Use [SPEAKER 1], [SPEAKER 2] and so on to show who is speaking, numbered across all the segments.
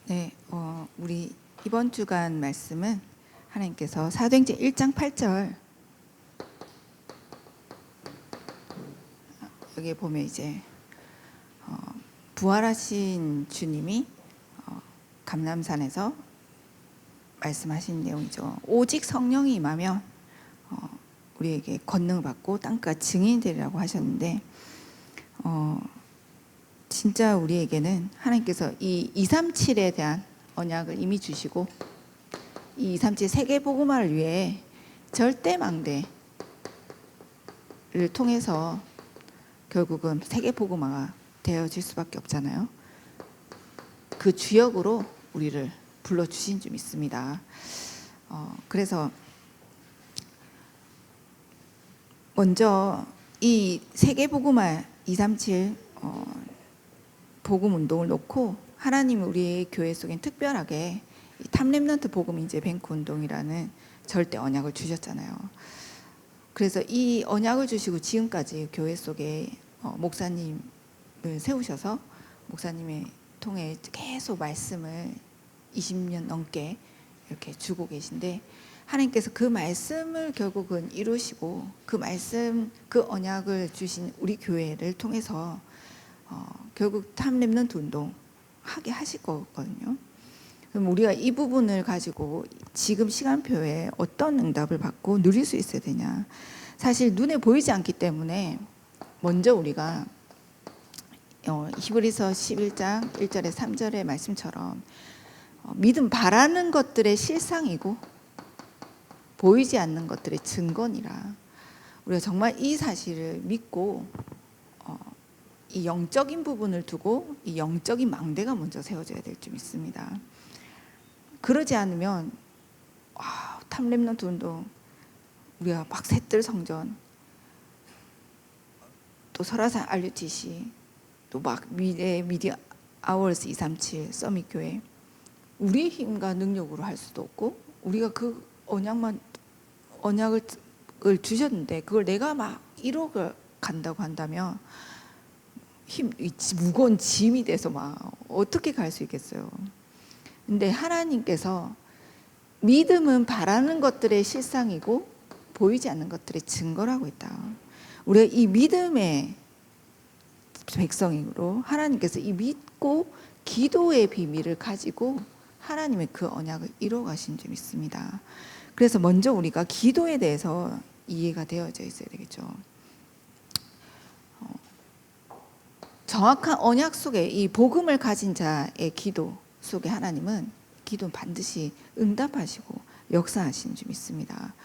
[SPEAKER 1] 네, 우리 이번 주간 말씀은 하나님께서 사도행전 1장 8절 여기에 보면 이제 부활하신 주님이 감람산에서 말씀하신 내용이죠. 오직 성령이 임하면 우리에게 권능을 받고 땅끝 증인이 되리라고 하셨는데 진짜 우리에게는 하나님께서 이 237에 대한 언약을 이미 주시고 이 237 세계 복음화를 위해 절대 망대를 통해서 결국은 세계 복음화가 되어질 수밖에 없잖아요. 그 주역으로 우리를 불러주신 줄 믿습니다. 그래서 먼저 이 세계 복음화 237 복음 운동을 놓고 하나님이 우리의 교회 속엔 특별하게 탑렘넌트 복음 인재 뱅크 운동이라는 절대 언약을 주셨잖아요. 그래서 이 언약을 주시고 지금까지 교회 속에 목사님을 세우셔서 목사님의 통해 계속 말씀을 20년 넘게 이렇게 주고 계신데 하나님께서 그 말씀을 결국은 이루시고 그 말씀, 그 언약을 주신 우리 교회를 통해서 결국 탑렘넌트 운동 하게 하실 거거든요. 그럼 우리가 이 부분을 가지고 지금 시간표에 어떤 응답을 받고 누릴 수 있어야 되냐. 사실 눈에 보이지 않기 때문에 먼저 우리가 히브리서 11장 1절에 3절의 말씀처럼 믿음 바라는 것들의 실상이고 보이지 않는 것들의 증거니라. 우리가 정말 이 사실을 믿고 이 영적인 부분을 두고 이 영적인 망대가 먼저 세워져야 될 줄 믿습니다. 그러지 않으면 탑렘넌트 운동, 우리가 막 셋들 성전, 또 설화산 RUTC, 또 막 미디어 아워스 237 서밋 교회, 우리의 힘과 능력으로 할 수도 없고 우리가 그 언약을 주셨는데 그걸 내가 막 이루어 간다고 한다면 무거운 짐이 돼서 막 어떻게 갈 수 있겠어요. 근데 하나님께서 믿음은 바라는 것들의 실상이고 보이지 않는 것들의 증거라고 있다. 우리가 이 믿음의 백성으로 하나님께서 이 믿고 기도의 비밀을 가지고 하나님의 그 언약을 이루어 가신 줄 믿습니다. 그래서 먼저 우리가 기도에 대해서 이해가 되어져 있어야 되겠죠. 정확한 언약 속에 이 복음을 가진 자의 기도 속에 하나님은 기도는 반드시 응답하시고 역사하시는 줄 믿습니다.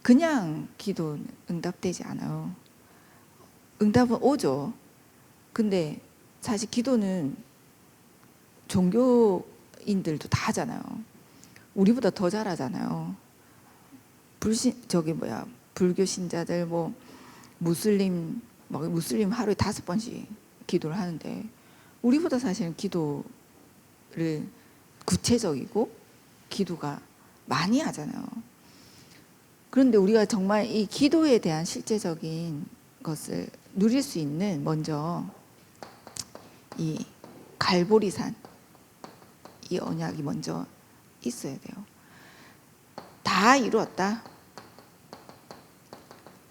[SPEAKER 1] 그냥 기도는 응답되지 않아요. 응답은 오죠. 근데 사실 기도는 종교인들도 다 하잖아요. 우리보다 더 잘하잖아요. 불교 신자들 무슬림 하루에 5번씩 기도를 하는데 우리보다 사실은 기도를 구체적이고 기도가 많이 하잖아요. 그런데 우리가 정말 이 기도에 대한 실제적인 것을 누릴 수 있는 먼저 이 갈보리산 이 언약이 먼저 있어야 돼요. 다 이루었다.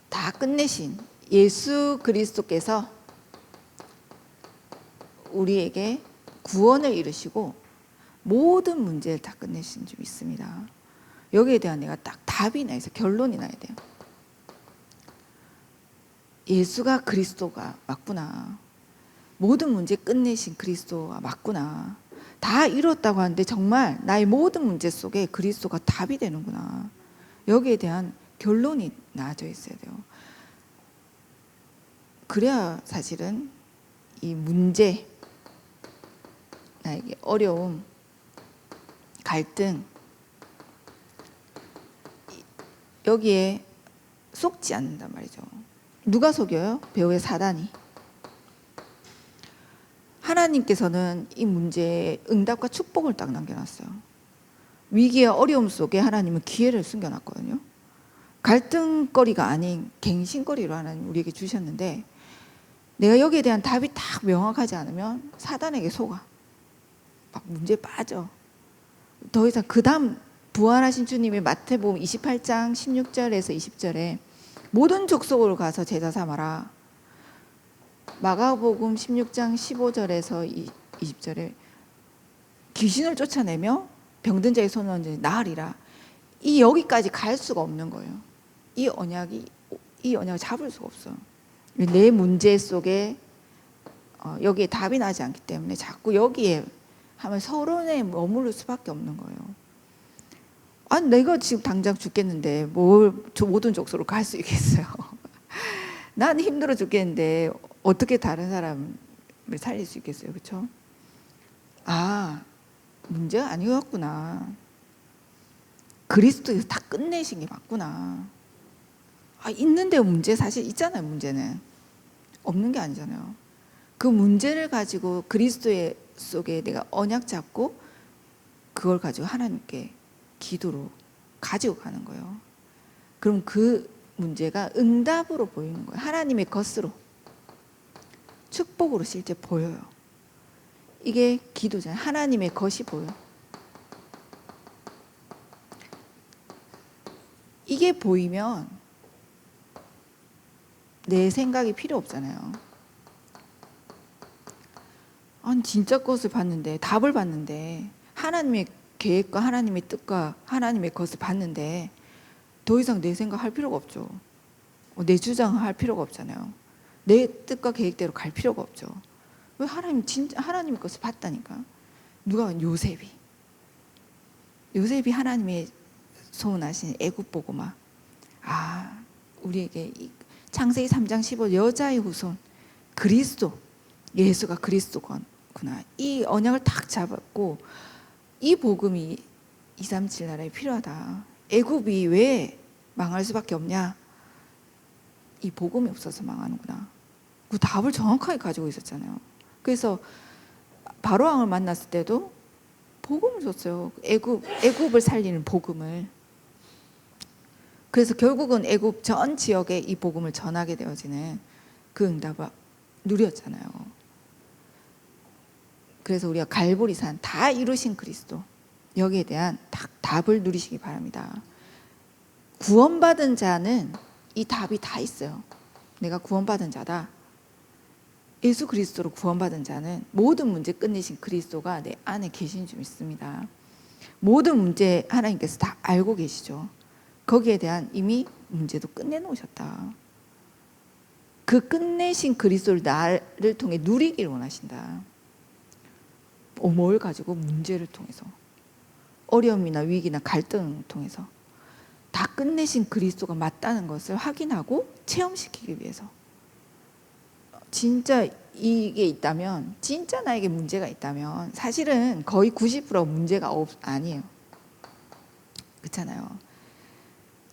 [SPEAKER 1] 다 끝내신 예수 그리스도께서 우리에게 구원을 이루시고 모든 문제를 다 끝내신 줄 믿습니다. 여기에 대한 내가 딱 답이 나 있어. 결론이 나야 돼요. 예수가 그리스도가 맞구나. 모든 문제 끝내신 그리스도가 맞구나. 다 이뤘다고 하는데 정말 나의 모든 문제 속에 그리스도가 답이 되는구나. 여기에 대한 결론이 나져 있어야 돼요. 그래야 사실은 이 문제, 나에게 어려움, 갈등 여기에 속지 않는단 말이죠. 누가 속여요? 배후의 사단이. 하나님께서는 이 문제에 응답과 축복을 딱 남겨놨어요. 위기와 어려움 속에 하나님은 기회를 숨겨놨거든요. 갈등거리가 아닌 갱신거리로 하나님 우리에게 주셨는데 내가 여기에 대한 답이 딱 명확하지 않으면 사단에게 속아. 막 문제에 빠져. 더 이상 그 다음 부활하신 주님이 마태복음 28장 16절에서 20절에 모든 족속으로 가서 제자 삼아라. 마가복음 16장 15절에서 20절에 귀신을 쫓아내며 병든 자의 손을 얹으니 나으리라. 이 여기까지 갈 수가 없는 거예요. 이 언약을 잡을 수가 없어. 내 문제 속에 여기에 답이 나지 않기 때문에 자꾸 여기에 하면 서론에 머무를 수밖에 없는 거예요. 아, 내가 지금 당장 죽겠는데 뭘 모든 족속으로 갈 수 있겠어요? 난 힘들어 죽겠는데 어떻게 다른 사람을 살릴 수 있겠어요? 그렇죠? 아, 문제가 아니었구나. 그리스도에서 다 끝내신 게 맞구나. 아, 있는데 문제 사실 있잖아요. 문제는 없는 게 아니잖아요. 그 문제를 가지고 그리스도의 속에 내가 언약 잡고 그걸 가지고 하나님께 기도로 가지고 가는 거예요. 그럼 그 문제가 응답으로 보이는 거예요. 하나님의 것으로, 축복으로 실제 보여요. 이게 기도잖아요. 하나님의 것이 보여. 이게 보이면 내 생각이 필요 없잖아요. 아니, 진짜 것을 봤는데, 답을 봤는데, 하나님의 계획과 하나님의 뜻과 하나님의 것을 봤는데 더 이상 내 생각 할 필요가 없죠. 내 주장을 할 필요가 없잖아요. 내 뜻과 계획대로 갈 필요가 없죠. 왜? 진짜 하나님의 것을 봤다니까. 누가? 요셉이 하나님의 소원하신 애굽 보고만, 아, 우리에게 창세기 3장 15 여자의 후손 그리스도, 예수가 그리스도구나. 이 언약을 딱 잡았고, 이 복음이 237 나라에 필요하다. 애굽이 왜 망할 수밖에 없냐? 이 복음이 없어서 망하는구나. 그 답을 정확하게 가지고 있었잖아요. 그래서 바로왕을 만났을 때도 복음을 줬어요. 애굽을 살리는 복음을. 그래서 결국은 애굽 전 지역에 이 복음을 전하게 되어지는 그 응답을 누렸잖아요. 그래서 우리가 갈보리산 다 이루신 그리스도, 여기에 대한 답을 누리시기 바랍니다. 구원받은 자는 이 답이 다 있어요. 내가 구원받은 자다. 예수 그리스도로 구원받은 자는 모든 문제 끝내신 그리스도가 내 안에 계신 줄 믿습니다. 모든 문제 하나님께서 다 알고 계시죠. 거기에 대한 이미 문제도 끝내놓으셨다. 그 끝내신 그리스도를 나를 통해 누리기를 원하신다. 뭘 가지고? 문제를 통해서, 어려움이나 위기나 갈등을 통해서 다 끝내신 그리스도가 맞다는 것을 확인하고 체험시키기 위해서. 진짜 이게 있다면, 진짜 나에게 문제가 있다면 사실은 거의 90% 문제가 아니에요. 그렇잖아요.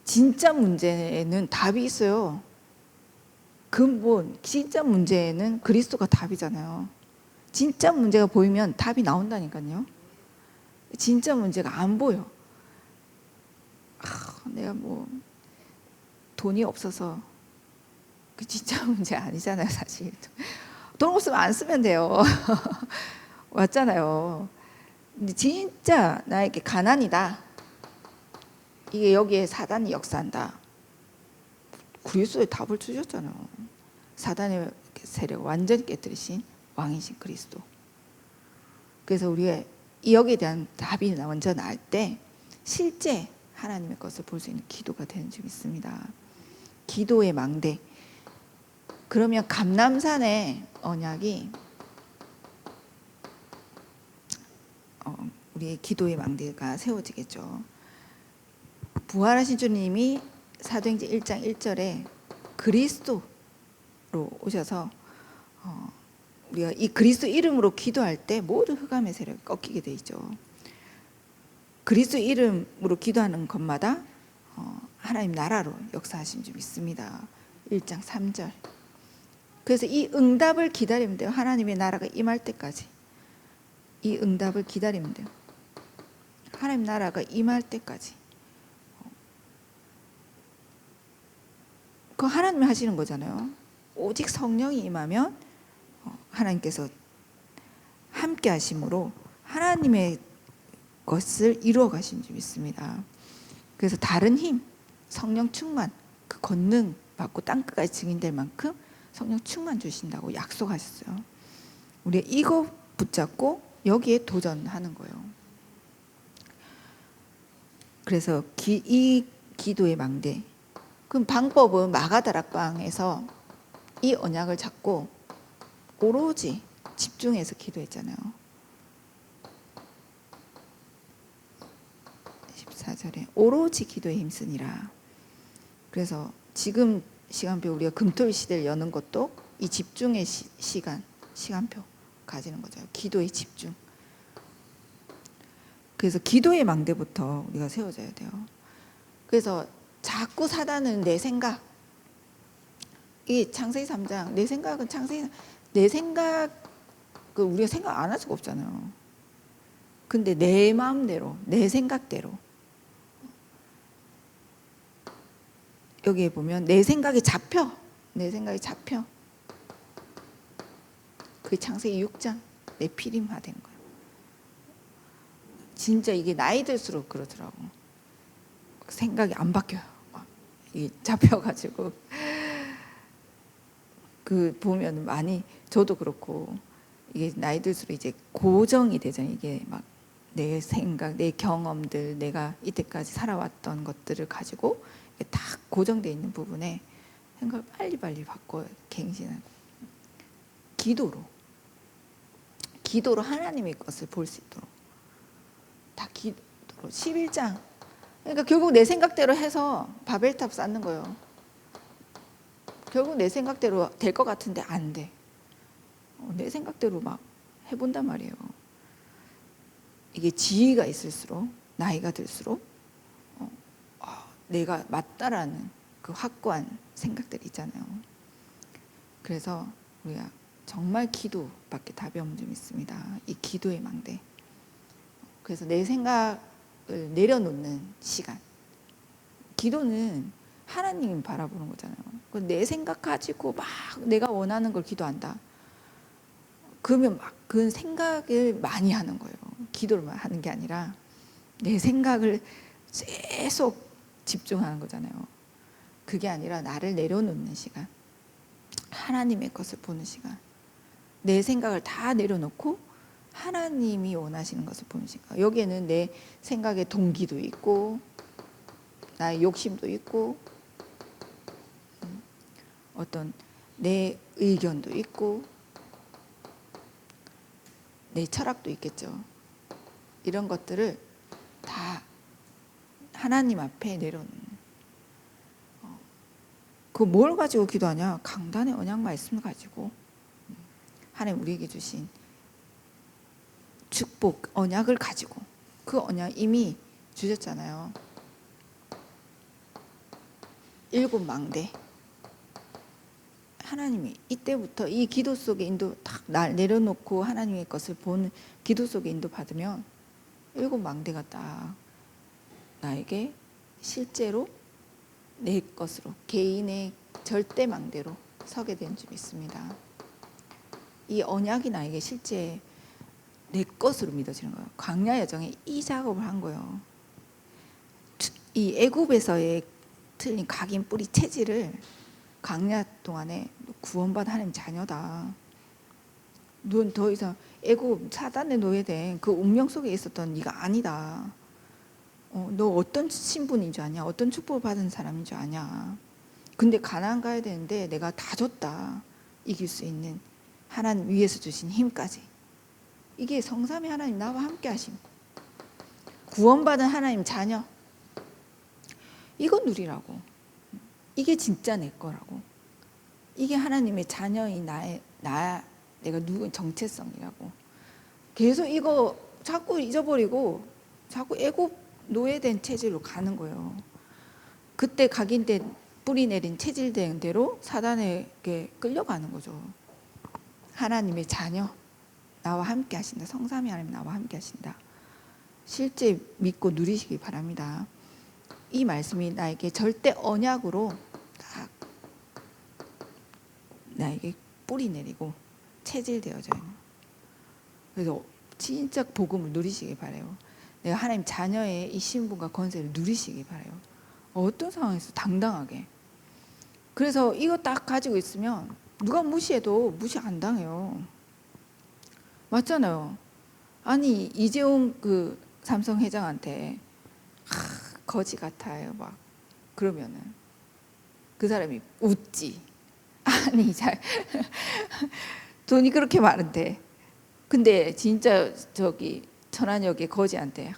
[SPEAKER 1] 진짜 문제는 답이 있어요. 근본 진짜 문제는 그리스도가 답이잖아요. 진짜 문제가 보이면 답이 나온다니까요. 진짜 문제가 안 보여. 내가 뭐 돈이 없어서, 그 진짜 문제 아니잖아요. 사실 돈 없으면 안 쓰면 돼요. 맞잖아요. 근데 진짜 나에게 가난이다, 이게 여기에 사단이 역사한다. 그리스도의 답을 주셨잖아요. 사단의 세력을 완전히 깨뜨리신 왕이신 그리스도. 그래서 우리가 여기에 대한 답이 먼저 나올 때 실제 하나님의 것을 볼 수 있는 기도가 되는 줄 믿습니다. 기도의 망대. 그러면 감람산의 언약이 우리의 기도의 망대가 세워지겠죠. 부활하신 주님이 사도행전 1장 1절에 그리스도로 오셔서 우리가 이 그리스도 이름으로 기도할 때 모든 흑암의 세력이 꺾이게 돼 있죠. 그리스도 이름으로 기도하는 것마다 하나님 나라로 역사하신 줄 믿습니다. 1장 3절. 그래서 이 응답을 기다리면 돼요. 하나님의 나라가 임할 때까지 이 응답을 기다리면 돼요. 하나님 나라가 임할 때까지. 그거 하나님이 하시는 거잖아요. 오직 성령이 임하면 하나님께서 함께 하심으로 하나님의 것을 이루어 가신 줄 믿습니다. 그래서 다른 힘, 성령 충만, 그 권능 받고 땅끝까지 증인될 만큼 성령 충만 주신다고 약속하셨어요. 우리가 이거 붙잡고 여기에 도전하는 거예요. 그래서 이 기도의 망대. 그럼 방법은 마가다락방에서 이 언약을 잡고 오로지 집중해서 기도했잖아요. 14절에 오로지 기도에 힘쓰니라. 그래서 지금 시간표 우리가 금토일 시대를 여는 것도 이 집중의 시간표 가지는 거죠. 기도의 집중. 그래서 기도의 망대부터 우리가 세워져야 돼요. 그래서 자꾸 사단은 내 생각, 이 창세기 3장 내 생각은 내 생각을 우리가 생각 안 할 수가 없잖아요. 근데 내 마음대로 내 생각대로 여기에 보면 내 생각이 잡혀. 그게 창세기 6장 네피림화된 거예요. 진짜 이게 나이 들수록 그러더라고. 생각이 안 바뀌어요. 이 잡혀가지고 그 보면 많이 저도 그렇고 이게 나이 들수록 이제 고정이 되잖아요. 이게 막 내 생각, 내 경험들, 내가 이때까지 살아왔던 것들을 가지고 딱 고정되어 있는 부분에 생각을 빨리빨리 바꿔 갱신하고 기도로 하나님의 것을 볼 수 있도록 다 기도로 11장. 그러니까 결국 내 생각대로 해서 바벨탑 쌓는 거예요. 결국 내 생각대로 될 것 같은데 안 돼. 내 생각대로 막 해본단 말이에요. 이게 지위가 있을수록 나이가 들수록 내가 맞다라는 그 확고한 생각들이 있잖아요. 그래서 우리가 정말 기도밖에 답이 없는 줄 믿습니다. 이 기도의 망대. 그래서 내 생각을 내려놓는 시간. 기도는 하나님 바라보는 거잖아요. 내 생각 가지고 막 내가 원하는 걸 기도한다. 그러면 막 그 생각을 많이 하는 거예요. 기도를 하는 게 아니라 내 생각을 계속 집중하는 거잖아요. 그게 아니라 나를 내려놓는 시간. 하나님의 것을 보는 시간. 내 생각을 다 내려놓고 하나님이 원하시는 것을 보는 시간. 여기에는 내 생각의 동기도 있고 나의 욕심도 있고 어떤 내 의견도 있고 내 철학도 있겠죠. 이런 것들을 다 하나님 앞에 내려놓는. 그 뭘 가지고 기도하냐? 강단의 언약 말씀을 가지고 하나님 우리에게 주신 축복 언약을 가지고 그 언약 이미 주셨잖아요. 7 망대. 하나님이 이때부터 이 기도 속에 인도 딱 내려놓고 하나님의 것을 보는 기도 속에 인도 받으면 7 망대가 딱 나에게 실제로 내 것으로 개인의 절대 망대로 서게 된 줄 믿습니다. 이 언약이 나에게 실제 내 것으로 믿어지는 거예요. 광야 여정에 이 작업을 한 거예요. 이 애굽에서의 틀린 각인 뿌리 체질을 광야 동안에 구원받은 하나님 자녀다. 넌 더 이상 애굽 사단의 노예된 그 운명 속에 있었던 네가 아니다. 너 어떤 신분인 줄 아냐? 어떤 축복을 받은 사람인 줄 아냐? 근데 가나안 가야 되는데 내가 다 줬다. 이길 수 있는 하나님 위에서 주신 힘까지. 이게 성삼위 하나님 나와 함께 하심. 구원받은 하나님 자녀. 이거 누리라고. 이게 진짜 내 거라고. 이게 하나님의 자녀인 내가 누군 정체성이라고. 계속 이거 자꾸 잊어버리고 자꾸 애굽 노예된 체질로 가는 거예요. 그때 각인된 뿌리 내린 체질된 대로 사단에게 끌려가는 거죠. 하나님의 자녀 나와 함께 하신다. 성삼위 하나님 나와 함께 하신다. 실제 믿고 누리시기 바랍니다. 이 말씀이 나에게 절대 언약으로 딱 나에게 뿌리 내리고 체질되어져요. 그래서 진짜 복음을 누리시기 바라요. 내가 하나님 자녀의 이 신분과 권세를 누리시기 바라요. 어떤 상황에서 당당하게. 그래서 이거 딱 가지고 있으면 누가 무시해도 무시 안 당해요. 맞잖아요. 아니 이재용 그 삼성 회장한테 거지 같아요 막 그러면은 그 사람이 웃지. 아니 잘 돈이 그렇게 많은데 근데 진짜 저기 천안역에 거지한테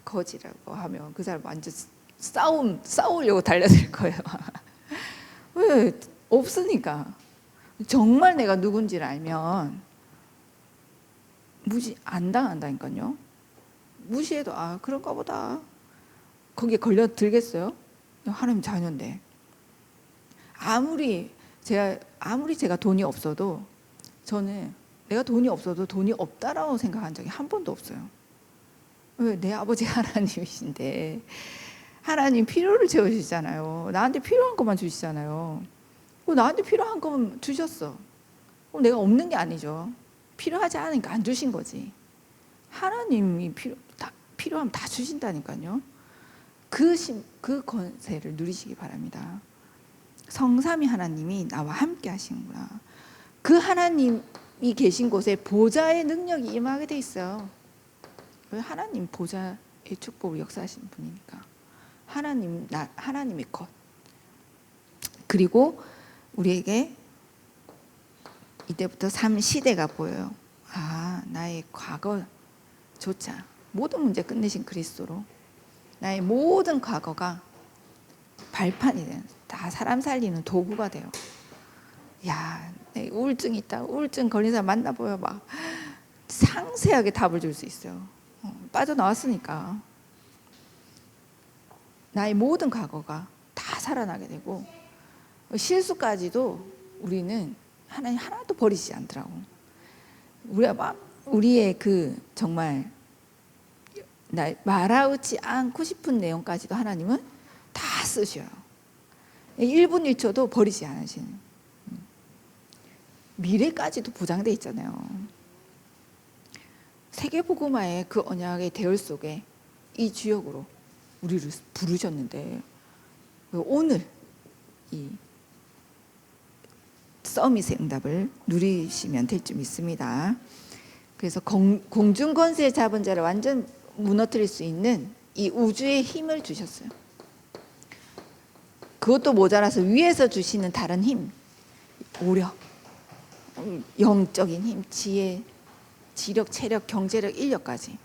[SPEAKER 1] 거지라고 하면 그 사람 완전 싸우려고 달려들 거예요. 왜? 없으니까. 정말 내가 누군지를 알면 무시 안 당한다니까요. 무시해도 그런가 보다. 거기에 걸려들겠어요? 하나님 자녀인데. 아무리 제가 돈이 없어도 저는 내가 돈이 없어도 돈이 없다라고 생각한 적이 한 번도 없어요. 왜? 내 아버지 하나님이신데 하나님 필요를 채워주시잖아요. 나한테 필요한 것만 주시잖아요. 나한테 필요한 것만 주셨어. 그럼 내가 없는 게 아니죠. 필요하지 않으니까 안 주신 거지. 하나님이 필요하면 다 주신다니까요. 그 권세를 누리시기 바랍니다. 성삼위 하나님이 나와 함께 하시는구나. 그 하나님이 계신 곳에 보좌의 능력이 임하게 돼 있어요. 하나님 보좌의 축복을 역사하시는 분이니까. 하나님의 것. 그리고 우리에게 이때부터 3시대가 보여요. 나의 과거조차 모든 문제 끝내신 그리스도로 나의 모든 과거가 발판이 돼요. 다 사람 살리는 도구가 돼요. 내 우울증 있다. 우울증 걸린 사람 만나보여 막 상세하게 답을 줄 수 있어요. 빠져나왔으니까. 나의 모든 과거가 다 살아나게 되고 실수까지도 우리는 하나님 하나도 버리지 않더라고. 우리의 그 정말 말하지 않고 싶은 내용까지도 하나님은 다 쓰셔요. 1분 1초도 버리지 않으시는. 미래까지도 보장돼 있잖아요. 세계복음화의 그 언약의 대열 속에 이 주역으로 우리를 부르셨는데 오늘 이 서밋의 응답을 누리시면 될 줄 믿습니다. 그래서 공중권세 잡은 자를 완전 무너뜨릴 수 있는 이 우주의 힘을 주셨어요. 그것도 모자라서 위에서 주시는 다른 힘, 오력, 영적인 힘, 지혜, 지력, 체력, 경제력, 인력까지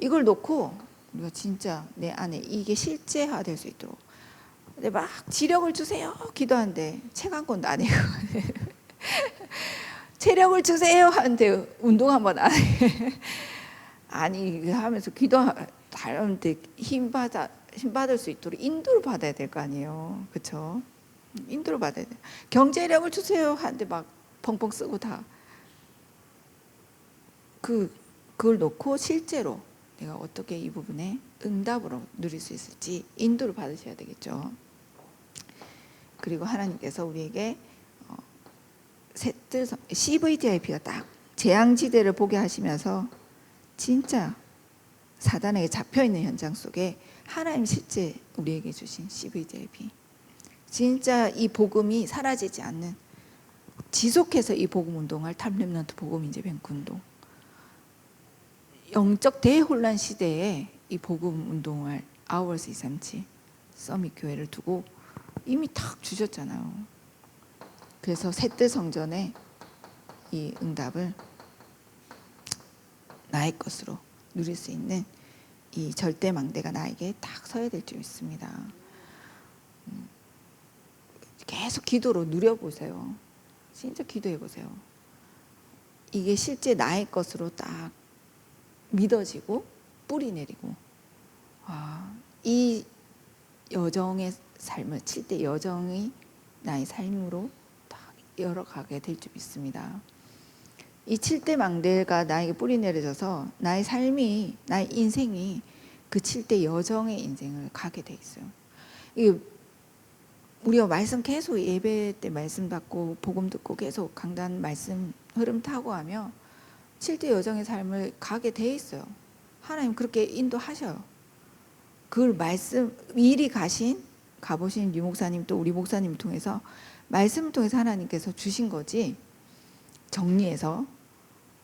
[SPEAKER 1] 이걸 놓고 우리가 진짜 내 안에 이게 실제화될 수 있도록. 근데 막 지력을 주세요 기도하는데 책 한 권도 안 읽어. 체력을 주세요 하는데 운동 한번 안 해. 아니 하면서 기도하는데 힘 받을 수 있도록 인도를 받아야 될 거 아니에요. 그렇죠? 인도를 받아야 돼. 경제력을 주세요 하는데 막 펑펑 쓰고 다. 그걸 놓고 실제로 내가 어떻게 이 부분에 응답으로 누릴 수 있을지 인도를 받으셔야 되겠죠. 그리고 하나님께서 우리에게 CVDIP가 딱 재앙지대를 보게 하시면서 진짜 사단에게 잡혀있는 현장 속에 하나님 실제 우리에게 주신 CVDIP, 진짜 이 복음이 사라지지 않는, 지속해서 이 복음 운동할 탑렘넌트 복음 인재 뱅크 운동, 영적 대혼란 시대에 이 복음 운동할 아워스 237 서밋 교회를 두고 이미 탁 주셨잖아요. 그래서 셋대 성전에 이 응답을 나의 것으로 누릴 수 있는 이 절대 망대가 나에게 딱 서야 될 줄 믿습니다. 계속 기도로 누려보세요. 진짜 기도해보세요. 이게 실제 나의 것으로 딱 믿어지고 뿌리 내리고, 이 여정의 삶을 7대 여정이 나의 삶으로 딱 열어가게 될 줄 믿습니다. 이 7대 망대가 나에게 뿌리 내려져서 나의 삶이, 나의 인생이 그 7대 여정의 인생을 가게 돼 있어요. 이게 우리가 말씀 계속 예배 때 말씀 받고 복음 듣고 계속 강단 말씀 흐름 타고 하면 7대 여정의 삶을 가게 돼 있어요. 하나님 그렇게 인도하셔요. 그걸 말씀 미리 가보신 유 목사님 또 우리 목사님 통해서 말씀을 통해서 하나님께서 주신 거지, 정리해서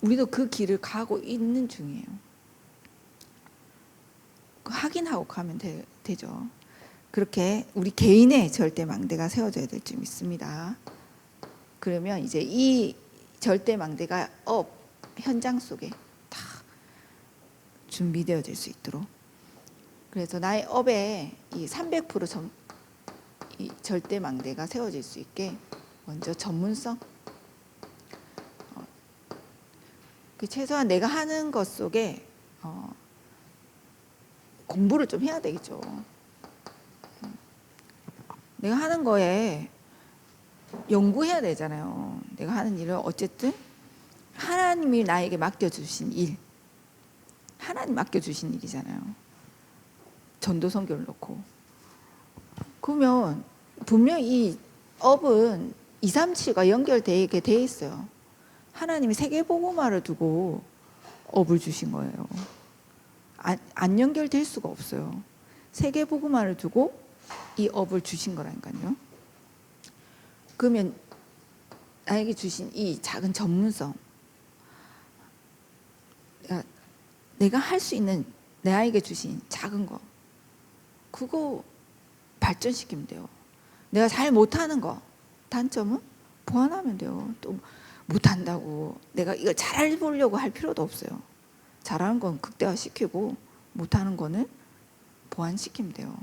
[SPEAKER 1] 우리도 그 길을 가고 있는 중이에요. 확인하고 가면 되죠. 그렇게 우리 개인의 절대 망대가 세워져야 될 줄 믿습니다. 그러면 이제 이 절대 망대가 현장 속에 다 준비되어질 수 있도록, 그래서 나의 업에 이 300% 이 절대 망대가 세워질 수 있게 먼저 전문성, 그 최소한 내가 하는 것 속에 공부를 좀 해야 되겠죠. 내가 하는 거에 연구해야 되잖아요. 내가 하는 일을 어쨌든 하나님이 나에게 맡겨주신 일, 하나님 맡겨주신 일이잖아요. 전도 선교를 놓고. 그러면 분명히 이 업은 237과 연결되게 돼 있어요. 하나님이 세계복음화를 두고 업을 주신 거예요. 안 연결될 수가 없어요. 세계복음화를 두고 이 업을 주신 거라니까요. 그러면 나에게 주신 이 작은 전문성, 내가 할 수 있는 나에게 주신 작은 거, 그거 발전시키면 돼요. 내가 잘 못하는 거, 단점은 보완하면 돼요. 또 못한다고 내가 이걸 잘해보려고 할 필요도 없어요. 잘하는 건 극대화시키고 못하는 거는 보완시키면 돼요.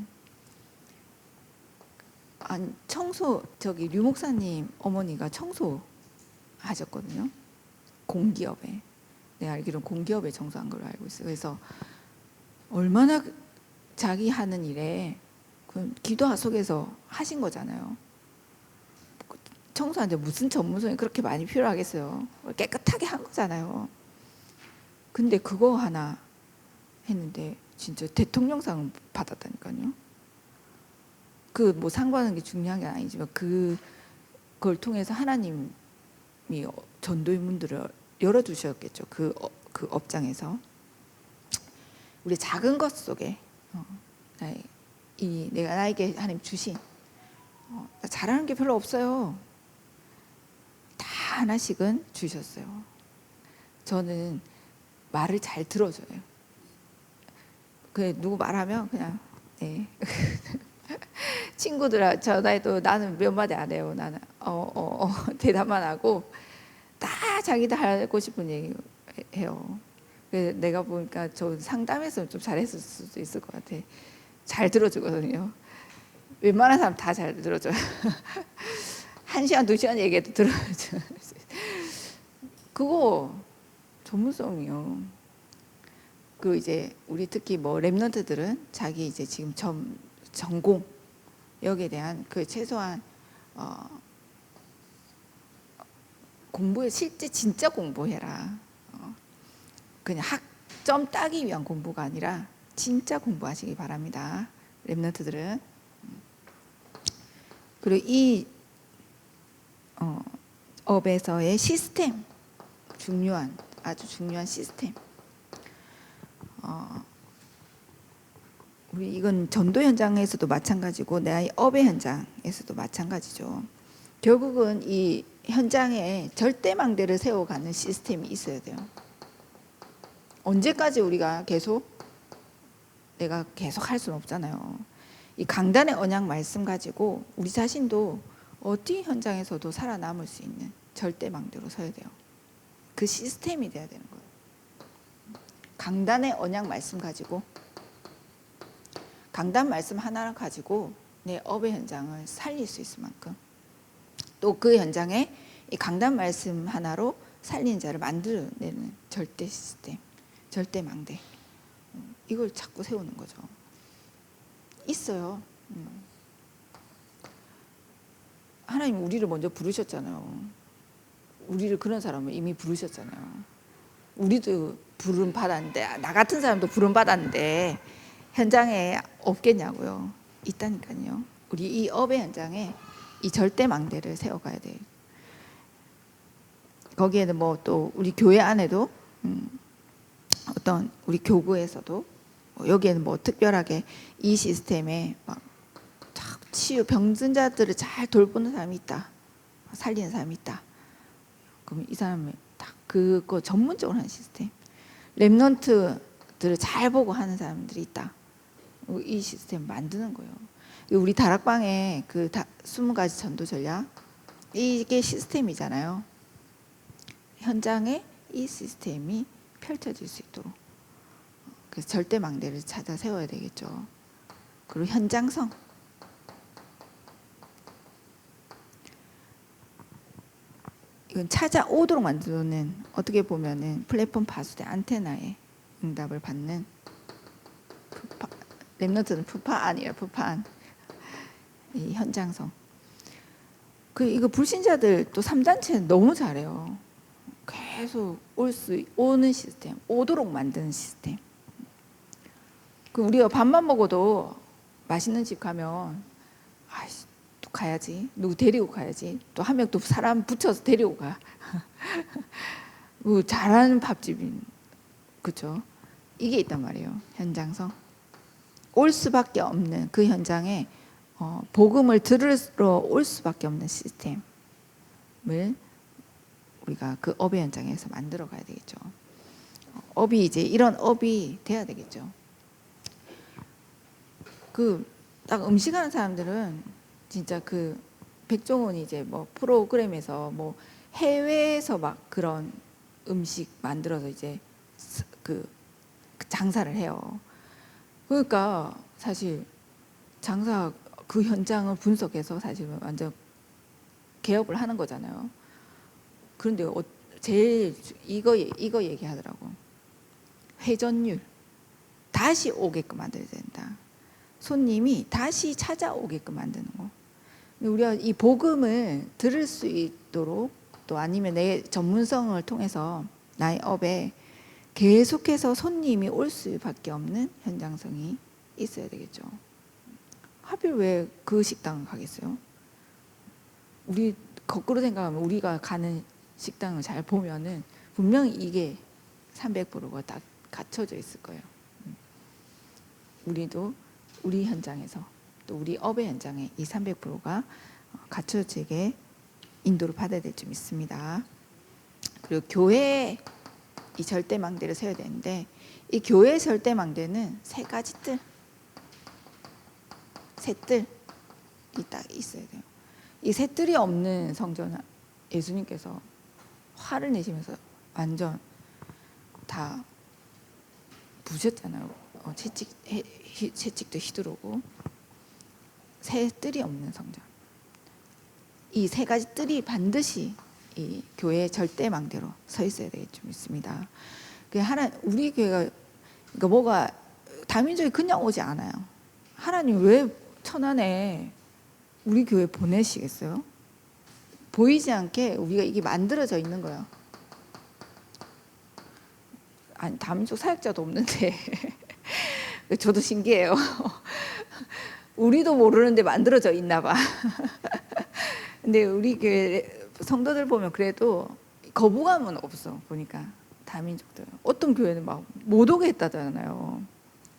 [SPEAKER 1] 류 목사님 어머니가 청소 하셨거든요. 공기업에. 내가 알기로는 공기업에 청소한 걸로 알고 있어요. 그래서 얼마나 자기 하는 일에 그 기도 속에서 하신 거잖아요. 청소하는데 무슨 전문성이 그렇게 많이 필요하겠어요. 깨끗하게 한 거잖아요. 근데 그거 하나 했는데 진짜 대통령상 받았다니까요. 그 뭐 상 받는 게 중요한 게 아니지만 그걸 통해서 하나님이 전도의 문들을 열어주셨겠죠. 그 업장에서. 우리 작은 것 속에 내가 나에게 하나님 주신, 나 잘하는 게 별로 없어요. 다 하나씩은 주셨어요. 저는 말을 잘 들어줘요. 누구 말하면 그냥 네. 친구들 전화해도 나는 몇 마디 안 해요. 나는 대답만 하고 다 자기들 하고 싶은 얘기 해요. 그래서 내가 보니까 저 상담에서 좀 잘했을 수도 있을 것 같아. 잘 들어주거든요. 웬만한 사람 다 잘 들어줘요. 1시간, 2시간 얘기해도 들어줘요. 그거 전문성이요. 그 이제 우리 특히 뭐 랩런트들은 자기 이제 지금 전공 여기에 대한 그 최소한 공부에 실제 진짜 공부해라. 그냥 학점 따기 위한 공부가 아니라 진짜 공부하시기 바랍니다. 랩런트들은. 그리고 이 업에서의 시스템, 아주 중요한 시스템. 우리 이건 전도 현장에서도 마찬가지고 내 업의 현장에서도 마찬가지죠. 결국은 이 현장에 절대망대를 세워가는 시스템이 있어야 돼요. 언제까지 우리가 내가 계속 할 수는 없잖아요. 이 강단의 언약 말씀 가지고 우리 자신도 어디 현장에서도 살아남을 수 있는 절대망대로 서야 돼요. 그 시스템이 돼야 되는 거예요. 강단의 언약 말씀 가지고, 강단 말씀 하나를 가지고 내 업의 현장을 살릴 수 있을 만큼, 또 그 현장에 이 강단 말씀 하나로 살리는 자를 만들어내는 절대 시스템, 절대 망대, 이걸 자꾸 세우는 거죠. 있어요. 하나님 우리를 먼저 부르셨잖아요. 우리를 그런 사람을 이미 부르셨잖아요. 우리도 부름 받았는데, 나 같은 사람도 부름 받았는데 현장에 없겠냐고요. 있다니까요. 우리 이 업의 현장에 이 절대 망대를 세워가야 돼요. 거기에는 뭐 또 우리 교회 안에도 어떤 우리 교구에서도 여기에는 뭐 특별하게 이 시스템에 막 치유 병든자들을 잘 돌보는 사람이 있다, 살리는 사람이 있다. 그럼 이 사람은 딱 그거 전문적으로 하는 시스템. 렘넌트들을 잘 보고 하는 사람들이 있다. 이 시스템 만드는 거예요. 우리 다락방에 그 20가지 전도 전략, 이게 시스템이잖아요. 현장에 이 시스템이 펼쳐질 수 있도록. 그래서 절대 망대를 찾아 세워야 되겠죠. 그리고 현장성. 이건 찾아오도록 만드는, 어떻게 보면은 플랫폼 파수대 안테나에 응답을 받는 랩너트는 푸파안이에요. 푸파안. 이 현장성. 이거 불신자들 또 3단체는 너무 잘해요. 계속 오는 시스템, 오도록 만드는 시스템. 우리가 밥만 먹어도 맛있는 집 가면 또 가야지, 누구 데리고 가야지, 또 한 명 또 사람 붙여서 데리고 가. 잘하는 밥집인, 그렇죠? 이게 있단 말이에요. 현장성. 올 수밖에 없는 그 현장에 복음을 들으러 올 수밖에 없는 시스템을 우리가 그 업의 현장에서 만들어 가야 되겠죠. 업이 이제 이런 업이 돼야 되겠죠. 딱 음식하는 사람들은 진짜 백종원이 이제 뭐 프로그램에서 뭐 해외에서 막 그런 음식 만들어서 이제 장사를 해요. 그러니까 사실 장사 그 현장을 분석해서 사실 완전 개업을 하는 거잖아요. 그런데 제일 이거 얘기하더라고. 회전율 다시 오게끔 만들어야 된다. 손님이 다시 찾아오게끔 만드는 거. 우리가 이 복음을 들을 수 있도록, 또 아니면 내 전문성을 통해서 나의 업에 계속해서 손님이 올 수밖에 없는 현장성이 있어야 되겠죠. 하필 왜 그 식당을 가겠어요? 우리 거꾸로 생각하면 우리가 가는 식당을 잘 보면은 분명히 이게 300%가 다 갖춰져 있을 거예요. 우리도 우리 현장에서, 또 우리 업의 현장에 이 300%가 갖춰지게 인도를 받아야 될 줄 믿습니다. 그리고 교회에 이 절대망대를 세워야 되는데, 이 교회 절대망대는 3가지 뜰, 세 뜰이 딱 있어야 돼요. 이 세 뜰이 없는 성전, 예수님께서 화를 내시면서 완전 다 부셨잖아요. 채찍도 휘두르고. 세 뜰이 없는 성전. 이 3가지 뜰이 반드시 이 교회의 절대망대로 서 있어야 되겠죠, 믿습니다. 우리 교회가 뭐가 다민족이 그냥 오지 않아요. 하나님 왜 천안에 우리 교회 보내시겠어요? 보이지 않게 우리가 이게 만들어져 있는 거예요. 아니, 다민족 사역자도 없는데 저도 신기해요. 우리도 모르는데 만들어져 있나 봐. 근데 우리 교회 성도들 보면 그래도 거부감은 없어. 보니까 다민족들, 어떤 교회는 막 못 오게 했다잖아요.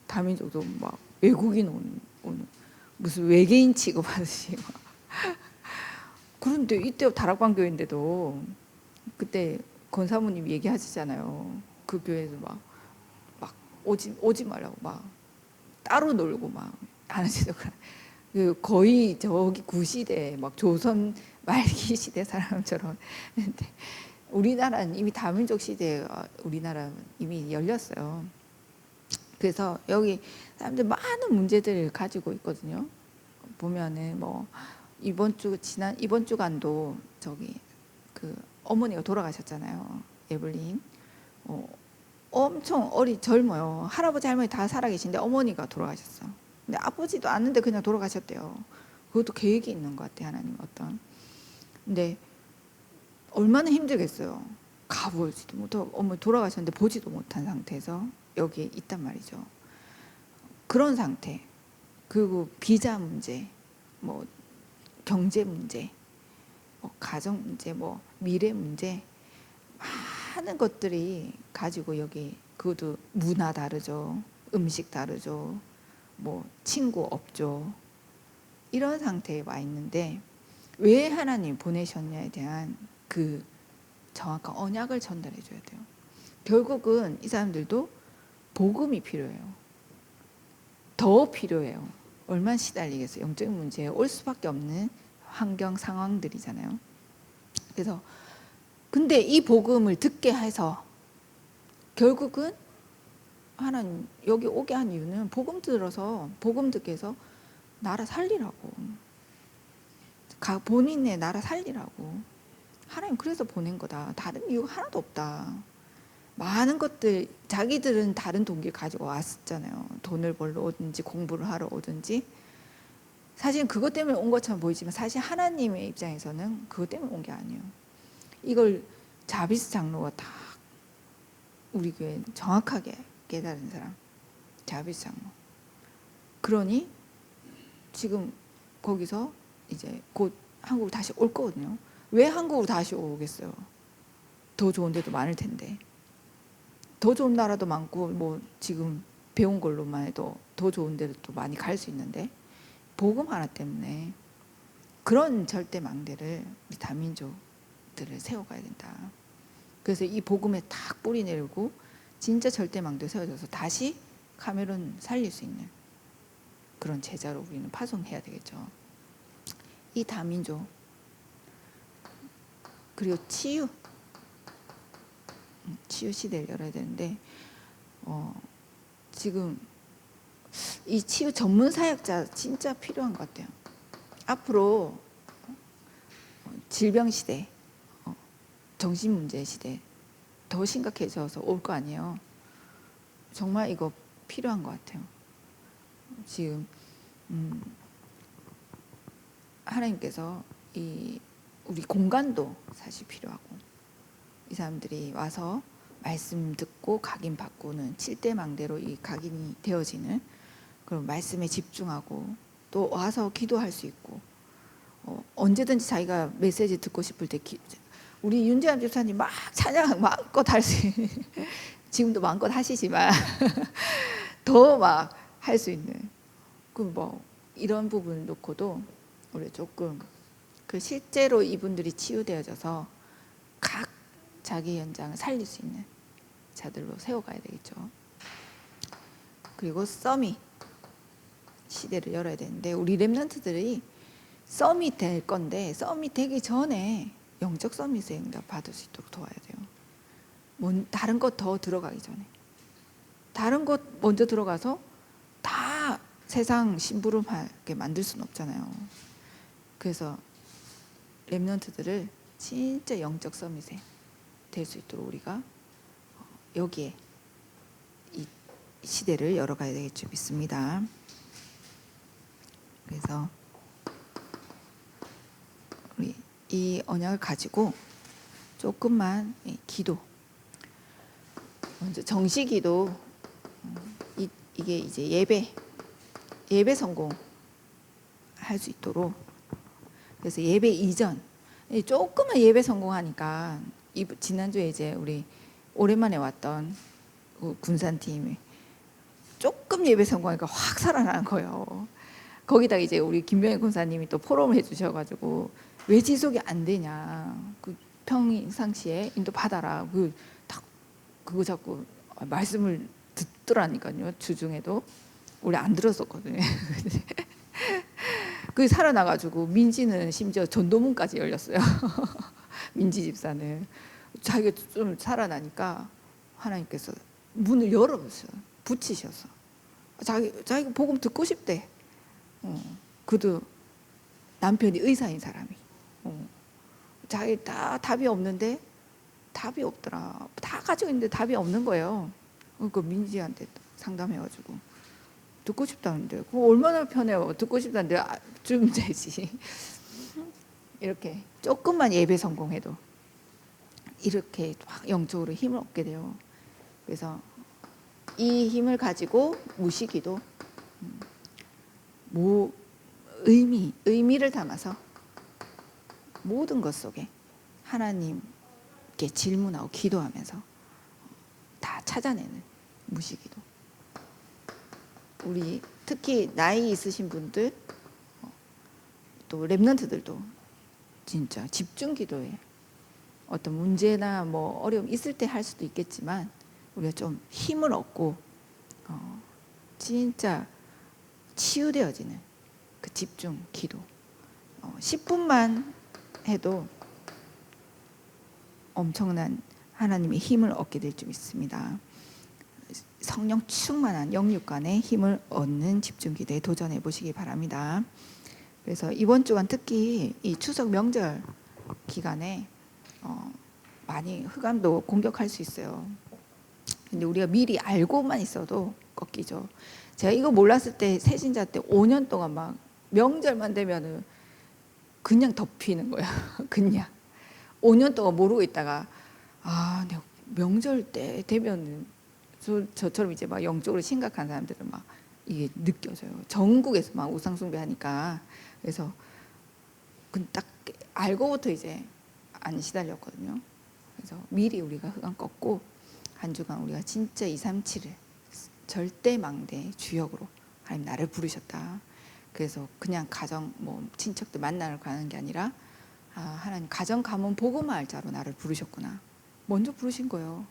[SPEAKER 1] 다민족도 막 외국인 오는 무슨 외계인 취급하듯이. 그런데 이때 다락방 교회인데도 그때 권사모님 얘기하시잖아요. 그 교회에서 막 오지 말라고 막 따로 놀고 막 하는지도, 거의 저기 구시대 막 조선 말기 시대 사람처럼. 우리나라는 이미 다민족 시대가 우리나라는 이미 열렸어요. 그래서 여기 사람들 많은 문제들을 가지고 있거든요. 보면은 뭐 이번 주간도 저기 어머니가 돌아가셨잖아요. 에블린. 엄청 젊어요. 할아버지 할머니 다 살아계신데 어머니가 돌아가셨어. 근데 아버지도 아는데 그냥 돌아가셨대요. 그것도 계획이 있는 것 같아, 하나님 어떤. 근데 얼마나 힘들겠어요. 가보지도 못하고 어머니 돌아가셨는데 보지도 못한 상태에서 여기에 있단 말이죠. 그런 상태. 그리고 비자 문제, 뭐 경제 문제, 뭐 가정 문제, 뭐 미래 문제, 많은 것들이 가지고 여기 그것도 문화 다르죠. 음식 다르죠. 뭐 친구 없죠. 이런 상태에 와 있는데 왜 하나님 보내셨냐에 대한 그 정확한 언약을 전달해 줘야 돼요. 결국은 이 사람들도 복음이 필요해요. 더 필요해요. 얼마나 시달리겠어요. 영적인 문제에 올 수밖에 없는 환경 상황들이잖아요. 그래서 근데 이 복음을 듣게 해서 결국은 하나님 여기 오게 한 이유는 복음 들어서 복음 듣게 해서 나라 살리라고, 본인의 나라 살리라고. 하나님 그래서 보낸 거다. 다른 이유가 하나도 없다. 많은 것들 자기들은 다른 동기 가지고 왔었잖아요. 돈을 벌러 오든지 공부를 하러 오든지. 사실 그것 때문에 온 것처럼 보이지만 사실 하나님의 입장에서는 그것 때문에 온 게 아니에요. 이걸 자비스 장로가 다 우리 교회 정확하게 깨달은 사람, 자비스 장로. 그러니 지금 거기서 이제 곧 한국으로 다시 올 거거든요. 왜 한국으로 다시 오겠어요? 더 좋은 데도 많을 텐데. 더 좋은 나라도 많고 뭐 지금 배운 걸로만 해도 더 좋은 데도 또 많이 갈 수 있는데 복음 하나 때문에 그런 절대 망대를 우리 다민족들을 세워가야 된다. 그래서 이 복음에 탁 뿌리 내리고 진짜 절대 망대 세워져서 다시 카메룬 살릴 수 있는 그런 제자로 우리는 파송해야 되겠죠. 이 다민족 그리고 치유 시대를 열어야 되는데 지금 이 치유 전문 사역자 진짜 필요한 것 같아요. 앞으로 질병 시대, 정신 문제 시대 더 심각해져서 올 거 아니에요. 정말 이거 필요한 것 같아요. 지금 하나님께서 이 우리 공간도 사실 필요하고 이 사람들이 와서 말씀 듣고 각인 바꾸는 7대 망대로 이 각인이 되어지는 그런 말씀에 집중하고 또 와서 기도할 수 있고 언제든지 자기가 메시지 듣고 싶을 때 우리 윤재환 집사님 막 찬양 마음껏 할 수 있는 지금도 마음껏 하시지만 더 막 할 수 있는 그 뭐 이런 부분 놓고도 우리 조금 그 실제로 이분들이 치유되어져서 각 자기 현장을 살릴 수 있는 자들로 세워가야 되겠죠. 그리고 서밋 시대를 열어야 되는데 우리 렘넌트들이 서밋 될 건데 서밋 되기 전에 영적 서밋에 응답 받을 수 있도록 도와야 돼요. 다른 것 더 들어가기 전에 다른 것 먼저 들어가서 다 세상 심부름하게 만들 수는 없잖아요. 그래서 렘넌트들을 진짜 영적 서밋에 될 수 있도록 우리가 여기에 이 시대를 열어가야 되겠죠. 믿습니다. 그래서 우리 이 언약을 가지고 조금만 기도, 먼저 정시기도 이게 이제 예배 성공 할 수 있도록 그래서 예배 이전 조금만 예배 성공하니까 지난주에 이제 우리 오랜만에 왔던 군산팀이 조금 예배 성공하니까 확 살아나는 거예요. 거기다 이제 우리 김병희 군사님이 또 포럼을 해주셔가지고 왜 지속이 안 되냐, 그 평상시에 인도 받아라, 그거 자꾸 말씀을 듣더라니까요. 주중에도 우리 안 들었었거든요. 그게 살아나가지고 민지는 심지어 전도문까지 열렸어요. 민지 집사는 자기가 좀 살아나니까 하나님께서 문을 열어보셔, 붙이셔서 자기가 복음 듣고 싶대. 그도 남편이 의사인 사람이 자기 다 답이 없는데 답이 없더라. 다 가지고 있는데 답이 없는 거예요. 그 민지한테 상담해가지고 듣고 싶다는데 그거 얼마나 편해요. 듣고 싶다는데 좀 되지. 이렇게 조금만 예배 성공해도 이렇게 막 영적으로 힘을 얻게 돼요. 그래서 이 힘을 가지고 무시기도 의미를 담아서 모든 것 속에 하나님께 질문하고 기도하면서 다 찾아내는 무시기도. 우리 특히 나이 있으신 분들 또 랩런트들도 진짜 집중 기도에 어떤 문제나 뭐 어려움 있을 때 할 수도 있겠지만 우리가 좀 힘을 얻고 진짜 치유되어지는 그 집중 기도 10분만 해도 엄청난 하나님의 힘을 얻게 될 줄 믿습니다. 성령 충만한 영육간의 힘을 얻는 집중 기도에 도전해 보시기 바랍니다. 그래서 이번 주간 특히 이 추석 명절 기간에 많이 흑암도 공격할 수 있어요. 근데 우리가 미리 알고만 있어도 꺾이죠. 제가 이거 몰랐을 때 새신자 때 5년 동안 막 명절만 되면은 그냥 덮이는 거야. 그냥 5년 동안 모르고 있다가 내가 명절 때 되면은 저처럼 이제 막 영적으로 심각한 사람들은 막 이게 느껴져요. 전국에서 막 우상 숭배하니까. 그래서 딱 알고부터 이제 안 시달렸거든요. 그래서 미리 우리가 흑암 꺾고 한 주간 우리가 진짜 237을 절대 망대 주역으로 하나님 나를 부르셨다. 그래서 그냥 가정 뭐 친척들 만나러 가는 게 아니라 하나님 가정 가문 복음화 할자로 나를 부르셨구나. 먼저 부르신 거예요.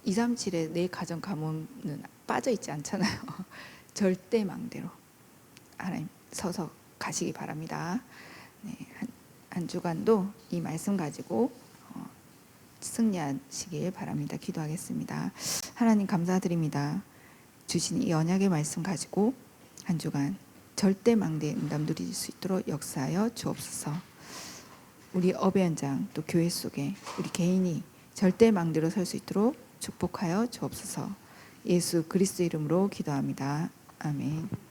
[SPEAKER 1] 237에 내 가정 가문은 빠져 있지 않잖아요. 절대 망대로 하나님 서서 가시기 바랍니다. 네, 한 주간도 이 말씀 가지고 승리하시길 바랍니다. 기도하겠습니다. 하나님 감사드립니다. 주신 이 언약의 말씀 가지고 한 주간 절대 망대의 응답 누릴 수 있도록 역사하여 주옵소서. 우리 업의 현장 또 교회 속에 우리 개인이 절대 망대로 설 수 있도록 축복하여 주옵소서. 예수 그리스도 이름으로 기도합니다. 아멘.